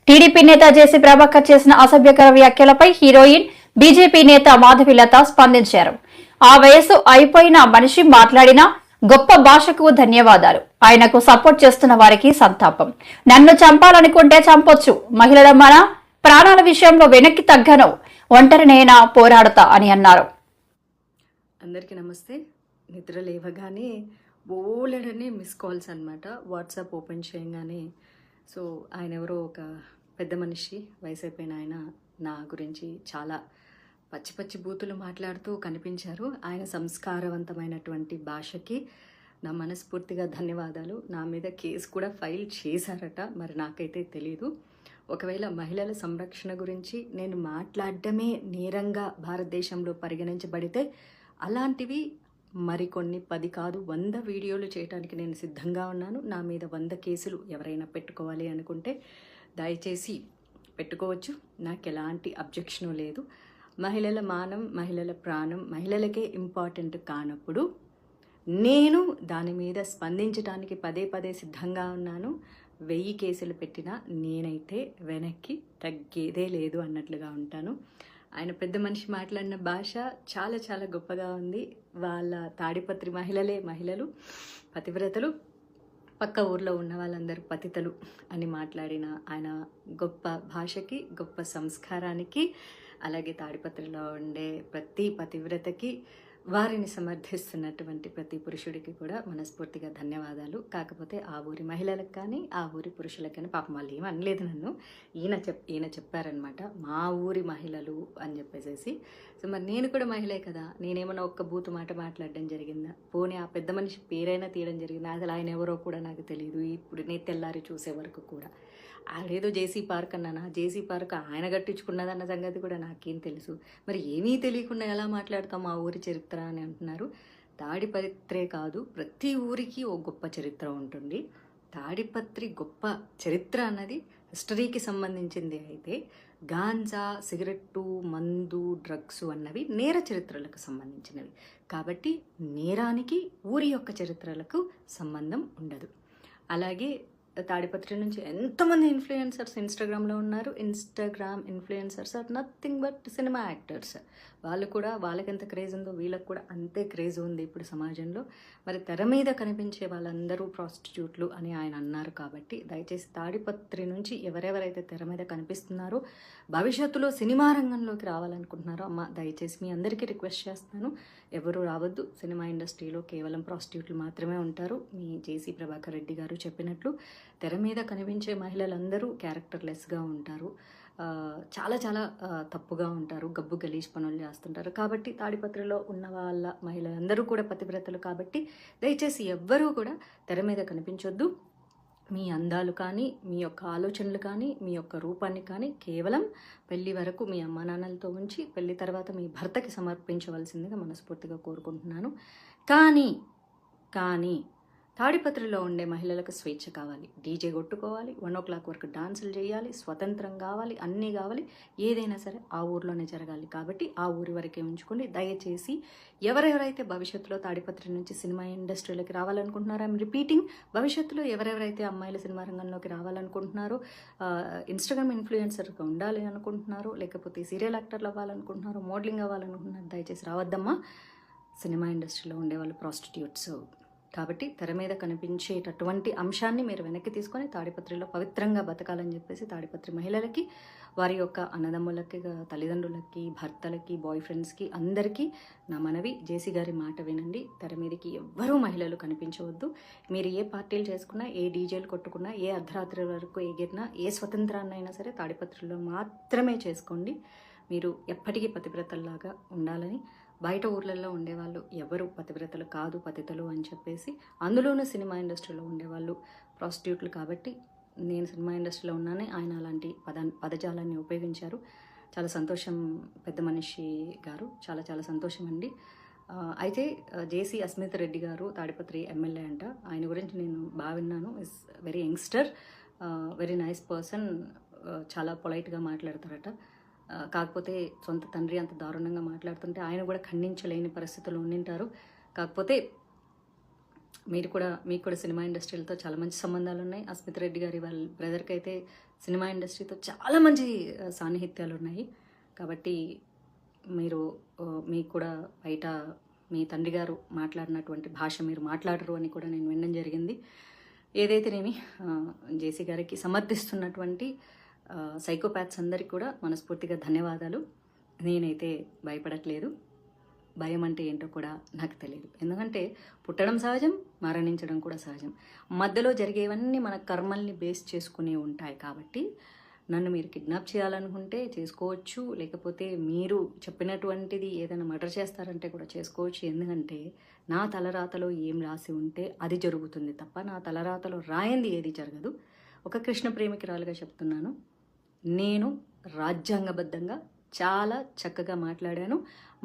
TDP నేత జేసీ ప్రభాకర్ చేసిన అసభ్యకర వ్యాఖ్యలపై హీరోయిన్ బీజేపీ నేత మాధవిలత స్పందించారు. ఆ వయసు అయిపోయిన మనిషి మాట్లాడిన గొప్ప భాషకు ధన్యవాదాలు. ఆయనకు సపోర్ట్ చేస్తున్న వారికి సంతాపం. నన్ను చంపాలనుకుంటే చంపొచ్చు. మహిళల మన ప్రాణాల విషయంలో వెనక్కి తగ్గను. ఒంటరినైనా పోరాడతా అని అన్నారు. అందరికీ నమస్తే. నిద్ర లేవగానే బోలెడని మిస్ కాల్స్ అనమాట. వాట్సాప్ ఓపెన్ చేయగానే ఆయన ఎవరో ఒక పెద్ద మనిషి, వయసు అయిపోయిన ఆయన నా గురించి చాలా పచ్చి పచ్చి బూతులు మాట్లాడుతూ కనిపించారు. ఆయన సంస్కారవంతమైనటువంటి భాషకి నా మనస్ఫూర్తిగా ధన్యవాదాలు. నా మీద కేసు కూడా ఫైల్ చేశారట, మరి నాకైతే తెలీదు. ఒకవేళ మహిళల సంరక్షణ గురించి నేను మాట్లాడడమే నేరంగా భారతదేశంలో పరిగణించబడితే అలాంటివి మరికొన్ని 10 కాదు 100 వీడియోలు చేయడానికి నేను సిద్ధంగా ఉన్నాను. నా మీద 100 కేసులు ఎవరైనా పెట్టుకోవాలి అనుకుంటే దయచేసి పెట్టుకోవచ్చు. నాకు ఎలాంటి అబ్జెక్షను లేదు. మహిళల మానం, మహిళల ప్రాణం మహిళలకే ఇంపార్టెంట్ కానప్పుడు నేను దాని మీద స్పందించడానికి పదే సిద్ధంగా ఉన్నాను. 1000 కేసులు పెట్టినా నేనైతే వెనక్కి తగ్గేదే లేదు అన్నట్లుగా ఉంటాను. ఆయన పెద్ద మనిషి మాట్లాడిన భాష చాలా చాలా గొప్పగా ఉంది. వాళ్ళ తాడిపత్రి మహిళలు పతివ్రతలు, పక్క ఊర్లో ఉన్న వాళ్ళందరూ పతితలు అని మాట్లాడిన ఆయన గొప్ప భాషకి, గొప్ప సంస్కారానికి, అలాగే తాడిపత్రిలో ఉండే ప్రతి పతివ్రతకి, వారిని సమర్థిస్తున్నటువంటి ప్రతి పురుషుడికి కూడా మనస్ఫూర్తిగా ధన్యవాదాలు. కాకపోతే ఆ ఊరి మహిళలకు కానీ ఆ ఊరి పురుషులకు కానీ పాపం వాళ్ళు ఏమీ అనలేదు నన్ను. ఈయన చెప్పారనమాట, మా ఊరి మహిళలు అని చెప్పేసి. మరి నేను కూడా మహిళే కదా, నేనేమన్నా ఒక్క బూతు మాట మాట్లాడడం జరిగిందా? పోనీ ఆ పెద్ద మనిషి పేరైనా తీయడం జరిగిందా? అసలు ఆయన ఎవరో కూడా నాకు తెలియదు. ఇప్పుడు నేను తెల్లారి చూసే వరకు కూడా ఆడేదో జేసీ పార్క్ అన్నానా, జేసీ పార్క్ ఆయన కట్టించుకున్నదన్న సంగతి కూడా నాకేం తెలుసు. మరి ఏమీ తెలియకుండా ఎలా మాట్లాడతాం మా ఊరి చరిత్ర అని అంటున్నారు. తాడిపత్రే కాదు, ప్రతి ఊరికి ఓ గొప్ప చరిత్ర ఉంటుంది. తాడిపత్రి గొప్ప చరిత్ర అన్నది హిస్టరీకి సంబంధించింది అయితే, గాంజా, సిగరెట్టు, మందు, డ్రగ్స్ అన్నవి నేర చరిత్రలకు సంబంధించినవి. కాబట్టి నేరానికి ఊరి యొక్క చరిత్రలకు సంబంధం ఉండదు. అలాగే తాడిపత్రి నుంచి ఎంతమంది ఇన్ఫ్లుయెన్సర్స్ ఇన్స్టాగ్రామ్లో ఉన్నారు. Instagram influencers are nothing but cinema actors. వాళ్ళు కూడా, వాళ్ళకి ఎంత క్రేజ్ ఉందో వీళ్ళకి కూడా అంతే క్రేజ్ ఉంది ఇప్పుడు సమాజంలో. మరి తెర మీద కనిపించే వాళ్ళందరూ ప్రాస్టిట్యూట్లు అని ఆయన అన్నారు. కాబట్టి దయచేసి తాడిపత్రి నుంచి ఎవరెవరైతే తెర మీద కనిపిస్తున్నారో, భవిష్యత్తులో సినిమా రంగంలోకి రావాలనుకుంటున్నారో, అమ్మ దయచేసి మీ అందరికీ రిక్వెస్ట్ చేస్తాను, ఎవరు రావద్దు. సినిమా ఇండస్ట్రీలో కేవలం ప్రాస్టిట్యూట్లు మాత్రమే ఉంటారు. మీ జేసీ ప్రభాకర్ రెడ్డి గారు చెప్పినట్లు తెర మీద కనిపించే మహిళలందరూ క్యారెక్టర్లెస్గా ఉంటారు, చాలా చాలా తప్పుగా ఉంటారు, గబ్బు గలీజ్ పనులు చేస్తుంటారు. కాబట్టి తాడిపత్రిలో ఉన్న వాళ్ళ మహిళలందరూ కూడా పతివ్రతలు. కాబట్టి దయచేసి ఎవ్వరూ కూడా తెర మీద కనిపించొద్దు. మీ అందాలు కానీ, మీ యొక్క ఆలోచనలు కానీ, మీ యొక్క రూపాన్ని కానీ కేవలం పెళ్లి వరకు మీ అమ్మా నాన్నలతో ఉంచి పెళ్లి తర్వాత మీ భర్తకి సమర్పించవలసిందిగా మనస్ఫూర్తిగా కోరుకుంటున్నాను. కానీ తాడిపత్రిలో ఉండే మహిళలకు స్వేచ్ఛ కావాలి. డీజే కొట్టుకోవాలి, 1 o'clock వరకు డాన్సులు చేయాలి, స్వతంత్రం కావాలి, అన్నీ కావాలి. ఏదైనా సరే ఆ ఊర్లోనే జరగాలి. కాబట్టి ఆ ఊరి వరకే ఉంచుకోండి. దయచేసి ఎవరెవరైతే భవిష్యత్తులో తాడిపత్రి నుంచి సినిమా ఇండస్ట్రీలోకి రావాలనుకుంటున్నారో, ఐఎమ్ రిపీటింగ్, భవిష్యత్తులో ఎవరెవరైతే అమ్మాయిల సినిమా రంగంలోకి రావాలనుకుంటున్నారో, ఇన్స్టాగ్రామ్ ఇన్ఫ్లుయెన్సర్గా ఉండాలి అనుకుంటున్నారో, లేకపోతే సీరియల్ యాక్టర్లు అవ్వాలనుకుంటున్నారో, మోడలింగ్ అవ్వాలనుకుంటున్నారో, దయచేసి రావద్దమ్మా. సినిమా ఇండస్ట్రీలో ఉండేవాళ్ళు ప్రాస్టిట్యూట్స్. కాబట్టి తెర మీద కనిపించేటటువంటి అంశాన్ని మీరు వెనక్కి తీసుకొని తాడిపత్రిలో పవిత్రంగా బతకాలని చెప్పేసి తాడిపత్రి మహిళలకి, వారి యొక్క అన్నదమ్ములకి, తల్లిదండ్రులకి, భర్తలకి, బాయ్ ఫ్రెండ్స్కి అందరికీ నా మనవి, జేసీ గారి మాట వినండి. తెర మీదకి ఎవ్వరూ మహిళలు కనిపించవద్దు. మీరు ఏ పార్టీలు చేసుకున్నా, ఏ డీజేలు కొట్టుకున్నా, ఏ అర్ధరాత్రి వరకు ఎగిరినా, ఏ స్వతంత్రాన్నైనా సరే తాడిపత్రిలో మాత్రమే చేసుకోండి. మీరు ఎప్పటికీ పతివ్రతల్లాగా ఉండాలని. బయట ఊర్లలో ఉండేవాళ్ళు ఎవరు పతివ్రతలు కాదు, పతితలు అని చెప్పేసి, అందులోనూ సినిమా ఇండస్ట్రీలో ఉండేవాళ్ళు ప్రాస్టిట్యూట్లు. కాబట్టి నేను సినిమా ఇండస్ట్రీలో ఉన్నానే ఆయన అలాంటి పదజాలాన్ని ఉపయోగించారు. చాలా సంతోషం పెద్ద మనిషి గారు, చాలా చాలా సంతోషం అండి. అయితే జేసీ అస్మిత్ రెడ్డి గారు తాడిపత్రి ఎమ్మెల్యే అంట. ఆయన గురించి నేను బాగా విన్నాను. Is very youngster, very nice person, చాలా పొలైట్గా మాట్లాడతారట. కాకపోతే సొంత తండ్రి అంత దారుణంగా మాట్లాడుతుంటే ఆయన కూడా ఖండించలేని పరిస్థితుల్లో ఉండింటారు. కాకపోతే మీకు కూడా సినిమా ఇండస్ట్రీలతో చాలా మంచి సంబంధాలు ఉన్నాయి. అస్మిత్ రెడ్డి గారి వాళ్ళ బ్రదర్కి అయితే సినిమా ఇండస్ట్రీతో చాలా మంచి సాన్నిహిత్యాలు ఉన్నాయి. కాబట్టి మీరు మీకు కూడా బయట మీ తండ్రి గారు మాట్లాడినటువంటి భాష మీరు మాట్లాడరు అని కూడా నేను వినడం జరిగింది. ఏదైతేనేమి జేసీ గారికి సమర్థిస్తున్నటువంటి సైకోపాత్స్ అందరికీ కూడా మనస్ఫూర్తిగా ధన్యవాదాలు. నేనైతే భయపడట్లేదు. భయం అంటే ఏంటో కూడా నాకు తెలియదు. ఎందుకంటే పుట్టడం సహజం, మరణించడం కూడా సహజం. మధ్యలో జరిగేవన్నీ మన కర్మల్ని బేస్ చేసుకునే ఉంటాయి. కాబట్టి నన్ను మీరు కిడ్నాప్ చేయాలనుకుంటే చేసుకోవచ్చు, లేకపోతే మీరు చెప్పినటువంటిది ఏదైనా మర్డర్ చేస్తారంటే కూడా చేసుకోవచ్చు. ఎందుకంటే నా తలరాతలో ఏం రాసి ఉంటే అది జరుగుతుంది తప్ప నా తలరాతలో రాయింది ఏది జరగదు. ఒక కృష్ణ ప్రేమికురాలుగా చెప్తున్నాను, నేను రాజ్యాంగబద్ధంగా చాలా చక్కగా మాట్లాడాను.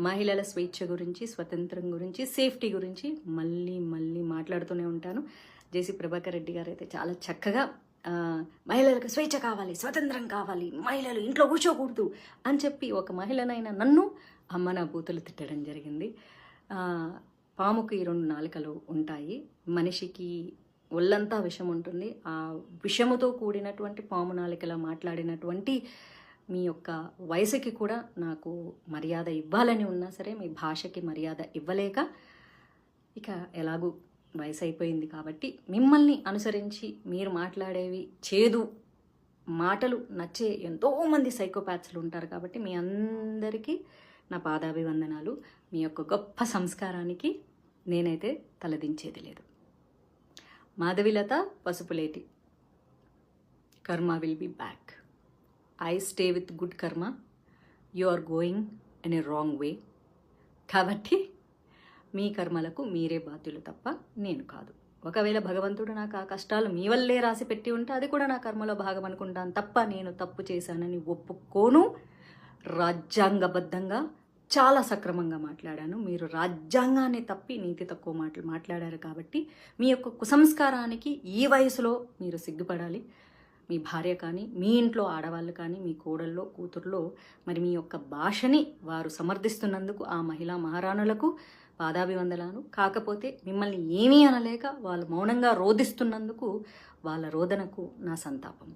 మహిళల స్వేచ్ఛ గురించి, స్వతంత్రం గురించి, సేఫ్టీ గురించి మళ్ళీ మళ్ళీ మాట్లాడుతూనే ఉంటాను. జేసీ ప్రభాకర్ రెడ్డి గారు అయితే చాలా చక్కగా మహిళలకు స్వేచ్ఛ కావాలి, స్వతంత్రం కావాలి, మహిళలు ఇంట్లో కూర్చోకూడదు అని చెప్పి ఒక మహిళనైనా నన్ను అమ్మ నా బూతులు తిట్టడం జరిగింది. పాముకి 2 నాలుకలు ఉంటాయి, మనిషికి ఒళ్ళంతా విషం ఉంటుంది. ఆ విషముతో కూడినటువంటి పాము నాలుకలా మాట్లాడినటువంటి మీ యొక్క వయసుకి కూడా నాకు మర్యాద ఇవ్వాలని ఉన్నా సరే మీ భాషకి మర్యాద ఇవ్వలేక, ఇక ఎలాగూ వయసు అయిపోయింది కాబట్టి మిమ్మల్ని అనుసరించి మీరు మాట్లాడేవి చేదు మాటలు నచ్చే ఎంతోమంది సైకోపాత్స్లు ఉంటారు. కాబట్టి మీ అందరికీ నా పాదాభివందనాలు. మీ యొక్క గొప్ప సంస్కారానికి నేనైతే తలదించేది లేదు. మాధవిలత పసుపులేటి. కర్మ will be back. I stay with good karma. You are going in a wrong way. కాబట్టి మీ కర్మలకు మీరే బాధ్యులు తప్ప నేను కాదు. ఒకవేళ భగవంతుడు నాకు ఆ కష్టాలు మీ వల్లే రాసి పెట్టి ఉంటే అది కూడా నా కర్మలో భాగం అనుకుంటాను తప్ప నేను తప్పు చేశానని ఒప్పుకోను. రాజ్యాంగబద్ధంగా చాలా సక్రమంగా మాట్లాడాను. మీరు రాజ్యాంగాన్ని తప్పి నీతి తక్కువ మాటలు మాట్లాడారు. కాబట్టి మీ యొక్క కుసంస్కారానికి ఈ వయసులో మీరు సిగ్గుపడాలి. మీ భార్య కానీ, మీ ఇంట్లో ఆడవాళ్ళు కానీ, మీ కోడల్లో కూతుర్లో మరి మీ యొక్క భాషని వారు సమర్థిస్తున్నందుకు ఆ మహిళా మహారాణులకు పాదాభివందనాలు. కాకపోతే మిమ్మల్ని ఏమీ అనలేక వాళ్ళు మౌనంగా రోధిస్తున్నందుకు వాళ్ళ రోదనకు నా సంతాపం.